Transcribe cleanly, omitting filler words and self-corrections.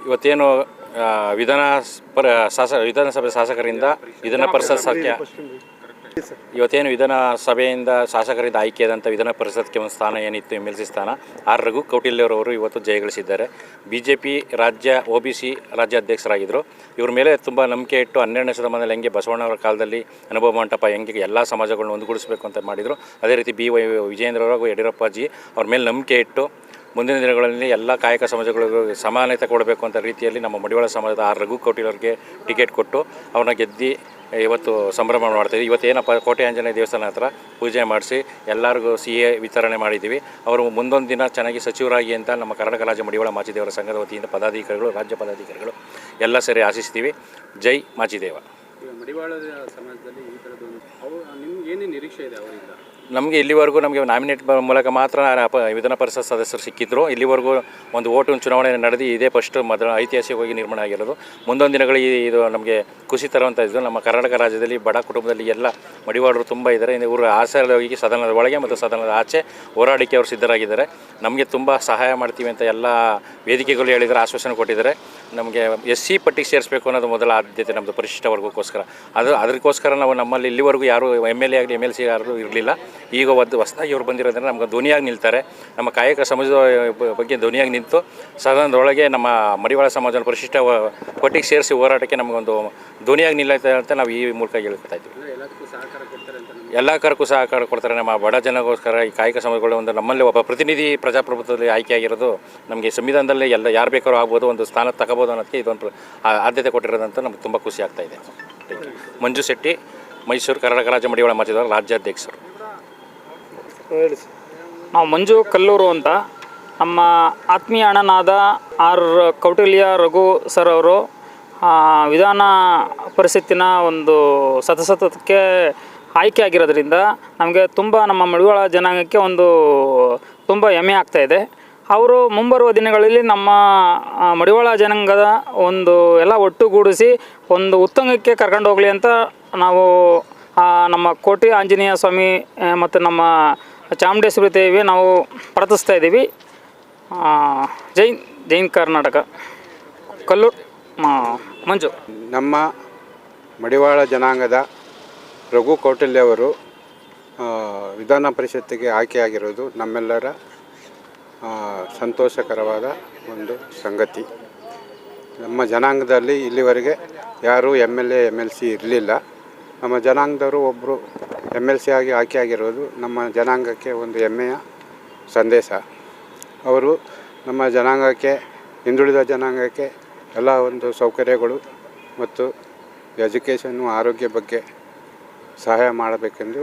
ಇವತ್ತೇನು ವಿಧಾನಸಭೆ ಶಾಸಕರಿಂದ ವಿಧಾನ ಪರಿಷತ್ ಇವತ್ತೇನು ವಿಧಾನಸಭೆಯಿಂದ ಶಾಸಕರಿಂದ ಆಯ್ಕೆಯಾದಂಥ ವಿಧಾನ ಪರಿಷತ್ಗೆ ಒಂದು ಸ್ಥಾನ ಏನಿತ್ತು MLC ಸ್ಥಾನ ರಘು ಕೌಟಿಲ್ಯರವರು ಇವತ್ತು ಜಯಗಳಿಸಿದ್ದಾರೆ. BJP ರಾಜ್ಯ OBC ರಾಜ್ಯಾಧ್ಯಕ್ಷರಾಗಿದ್ದರು. ಇವ್ರ ಮೇಲೆ ತುಂಬ ನಂಬಿಕೆ ಇಟ್ಟು 12ನೇ ಶತಮಾನದಲ್ಲಿ ಹೆಂಗೆ ಬಸವಣ್ಣವರ ಕಾಲದಲ್ಲಿ ಅನುಭವ ಮಂಟಪ ಹೆಂಗೆ ಎಲ್ಲ ಸಮಾಜಗಳನ್ನ ಒಂದುಗೂಡಿಸಬೇಕು ಅಂತ ಮಾಡಿದರು, ಅದೇ ರೀತಿ BY ವಿಜಯೇಂದ್ರರಾಗೂ ಯಡಿಯೂರಪ್ಪಾಜಿ ಅವ್ರ ಮೇಲೆ ನಂಬಿಕೆ ಇಟ್ಟು ಮುಂದಿನ ದಿನಗಳಲ್ಲಿ ಎಲ್ಲ ಕಾಯಕ ಸಮಾಜಗಳಿಗೂ ಸಮಾನತೆ ಕೊಡಬೇಕು ಅಂತ ರೀತಿಯಲ್ಲಿ ನಮ್ಮ ಮಡಿವಾಳ ಸಮಾಜದ ರಘು ಕೌಟಿಲ್ಯವ್ರಿಗೆ ಟಿಕೆಟ್ ಕೊಟ್ಟು ಅವ್ರನ್ನ ಗೆದ್ದು ಇವತ್ತು ಸಂಭ್ರಮ ಮಾಡ್ತಾಯಿದ್ವಿ. ಇವತ್ತೇನಪ್ಪ ಕೋಟೆ ಆಂಜನೇಯ ದೇವಸ್ಥಾನ ಹತ್ರ ಪೂಜೆ ಮಾಡಿಸಿ ಎಲ್ಲರಿಗೂ ಸಿಹಿ ವಿತರಣೆ ಮಾಡಿದ್ದೀವಿ. ಅವರು ಮುಂದೊಂದು ದಿನ ಚೆನ್ನಾಗಿ ಸಚಿವರಾಗಿ ಅಂತ ನಮ್ಮ ಕರ್ನಾಟಕ ರಾಜ್ಯ ಮಡಿವಾಳ ಮಾಚಿದೇವರ ಸಂಘದ ವತಿಯಿಂದ ಪದಾಧಿಕಾರಿಗಳು, ರಾಜ್ಯ ಪದಾಧಿಕಾರಿಗಳು ಎಲ್ಲ ಸೇರಿ ಆಶಿಸ್ತೀವಿ. ಜೈ ಮಾಚಿದೇವ. ಮಡಿವಾಳ ಸಮಾಜದಲ್ಲಿ ಈ ಥರದ್ದು ನಿಮ್ಗೆ ಏನೇ ನಿರೀಕ್ಷೆ ಇದೆ ಅವರಿಂದ? ನಮಗೆ ಇಲ್ಲಿವರೆಗೂ ನಮಗೆ ನಾಮಿನೇಟ್ ಮೂಲಕ ಮಾತ್ರ ವಿಧಾನ ಪರಿಷತ್ ಸದಸ್ಯರು ಸಿಕ್ಕಿದ್ರು. ಇಲ್ಲಿವರೆಗೂ ಒಂದು ಓಟು ಚುನಾವಣೆ ನಡೆದು ಇದೇ ಫಸ್ಟ್ ಮೊದಲು ಐತಿಹಾಸಿಕವಾಗಿ ನಿರ್ಮಾಣ ಆಗಿರೋದು. ಮುಂದೊಂದು ದಿನಗಳು ಇದು ನಮಗೆ ಖುಷಿ ತರುವಂಥದ್ದು. ನಮ್ಮ ಕರ್ನಾಟಕ ರಾಜ್ಯದಲ್ಲಿ ಬಡ ಕುಟುಂಬದಲ್ಲಿ ಎಲ್ಲ ಮಡಿವಾಳರು ತುಂಬ ಇದ್ದಾರೆ. ಇವರು ಆಸರಾಗಿ ಸದನದ ಒಳಗೆ ಮತ್ತು ಸದನದ ಆಚೆ ಹೋರಾಡಕ್ಕೆ ಅವರು ಸಿದ್ಧರಾಗಿದ್ದಾರೆ. ನಮಗೆ ತುಂಬ ಸಹಾಯ ಮಾಡ್ತೀವಿ ಅಂತ ಎಲ್ಲ ವೇದಿಕೆಗಳು ಹೇಳಿದರೆ, ಆಶ್ವಾಸನೆ ಕೊಟ್ಟಿದ್ದಾರೆ. ನಮಗೆ SC ಪಟ್ಟಿಗೆ ಸೇರಿಸಬೇಕು ಅನ್ನೋದು ಮೊದಲ ಆದ್ಯತೆ ನಮ್ಮದು ಪರಿಶಿಷ್ಟ ವರ್ಗಕ್ಕೋಸ್ಕರ. ಅದಕ್ಕೋಸ್ಕರ ನಾವು ನಮ್ಮಲ್ಲಿ ಇಲ್ಲಿವರೆಗೂ ಯಾರು MLA ಆಗಲಿ MLC ಯಾರು ಇರಲಿಲ್ಲ. ಈಗ ಹೊಸದಾಗಿ ಇವರು ಬಂದಿರೋದ್ರಿಂದ ನಮ್ಗೆ ಧ್ವನಿಯಾಗಿ ನಿಲ್ತಾರೆ. ನಮ್ಮ ಕಾಯಕ ಸಮಾಜದ ಬಗ್ಗೆ ಧ್ವನಿಯಾಗಿ ನಿಂತು ಸದನದೊಳಗೆ ನಮ್ಮ ಮಡಿವಾಳ ಸಮಾಜದ ಪರಿಶಿಷ್ಟ ಪಟ್ಟಿಗೆ ಸೇರಿಸಿ ಹೋರಾಟಕ್ಕೆ ನಮಗೊಂದು ಧ್ವನಿಯಾಗಿ ನಿಲ್ಲುತ್ತೆ ಅಂತ ನಾವು ಈ ಮೂಲಕ ಹೇಳ್ತಾ ಇದ್ದೀವಿ. ಎಲ್ಲ ಕರಕ್ಕೂ ಸಹಕಾರ ಕೊಡ್ತಾರೆ. ನಮ್ಮ ಬಡ ಜನಗೋಸ್ಕರ ಈ ಕಾಯಕ ಸಮಾಜಗಳು ಒಂದು ನಮ್ಮಲ್ಲಿ ಒಬ್ಬ ಪ್ರತಿನಿಧಿ ಪ್ರಜಾಪ್ರಭುತ್ವದಲ್ಲಿ ಆಯ್ಕೆಯಾಗಿರೋದು ನಮಗೆ ಸಂವಿಧಾನದಲ್ಲಿ ಎಲ್ಲ ಯಾರು ಬೇಕಾದ್ರೂ ಆಗ್ಬೋದು, ಒಂದು ಸ್ಥಾನ ತಗೋಬೋದು ಅನ್ನೋದಕ್ಕೆ ಇದೊಂದು ಆದ್ಯತೆ ಕೊಟ್ಟಿರೋದಂತ ನಮ್ಗೆ ತುಂಬ ಖುಷಿ ಆಗ್ತಾಯಿದೆ. ಮಂಜು ಶೆಟ್ಟಿ, ಮೈಸೂರು ಕರ್ನಾಟಕ ರಾಜ್ಯ ಮಡಿವಾಳ ಮಾಚಿದೇವರ ರಾಜ್ಯಾಧ್ಯಕ್ಷರು. ನಾವು ಮಂಜು ಕಲ್ಲೂರು ಅಂತ. ನಮ್ಮ ಆತ್ಮೀಯ ಅಣ್ಣನಾದ ಕೌಟಿಲ್ಯ ರಘು ಸರ್ ಅವರು ವಿಧಾನ ಪರಿಷತ್ತಿನ ಒಂದು ಸದಸ್ಯತ್ವಕ್ಕೆ ಆಯ್ಕೆ ಆಗಿರೋದ್ರಿಂದ ನಮಗೆ ತುಂಬ ನಮ್ಮ ಮಡಿವಾಳ ಜನಾಂಗಕ್ಕೆ ಒಂದು ತುಂಬ ಹೆಮ್ಮೆ ಆಗ್ತಾಯಿದೆ. ಅವರು ಮುಂಬರುವ ದಿನಗಳಲ್ಲಿ ನಮ್ಮ ಮಡಿವಾಳ ಜನಾಂಗದ ಒಂದು ಎಲ್ಲ ಒಟ್ಟುಗೂಡಿಸಿ ಒಂದು ಉತ್ತುಂಗಕ್ಕೆ ಕರ್ಕೊಂಡು ಹೋಗಲಿ ಅಂತ ನಾವು ನಮ್ಮ ಕೋಟೆ ಆಂಜನೇಯ ಸ್ವಾಮಿ ಮತ್ತು ನಮ್ಮ ಚಾಮುಂಡೇಶ್ವರಿ ದೇವಿ ನಾವು ಪ್ರಾರ್ಥಿಸ್ತಾ ಇದ್ದೀವಿ. ಜೈನ್ ಕರ್ನಾಟಕ. ಕಲ್ಲೂರು ಮಂಜು. ನಮ್ಮ ಮಡಿವಾಳ ಜನಾಂಗದ ರಘು ಕೌಟಿಲ್ಯವರು ವಿಧಾನ ಪರಿಷತ್ತಿಗೆ ಆಯ್ಕೆಯಾಗಿರೋದು ನಮ್ಮೆಲ್ಲರ ಸಂತೋಷಕರವಾದ ಒಂದು ಸಂಗತಿ. ನಮ್ಮ ಜನಾಂಗದಲ್ಲಿ ಇಲ್ಲಿವರೆಗೆ ಯಾರೂ MLA MLC ಇರಲಿಲ್ಲ. ನಮ್ಮ ಜನಾಂಗದವರು ಒಬ್ಬರು MLC ಆಗಿ ಆಯ್ಕೆಯಾಗಿರೋದು ನಮ್ಮ ಜನಾಂಗಕ್ಕೆ ಒಂದು ಹೆಮ್ಮೆಯ ಸಂದೇಶ. ಅವರು ನಮ್ಮ ಜನಾಂಗಕ್ಕೆ, ಹಿಂದುಳಿದ ಜನಾಂಗಕ್ಕೆ ಎಲ್ಲ ಒಂದು ಸೌಕರ್ಯಗಳು ಮತ್ತು ಎಜುಕೇಷನ್ನು, ಆರೋಗ್ಯ ಬಗ್ಗೆ ಸಹಾಯ ಮಾಡಬೇಕೆಂದು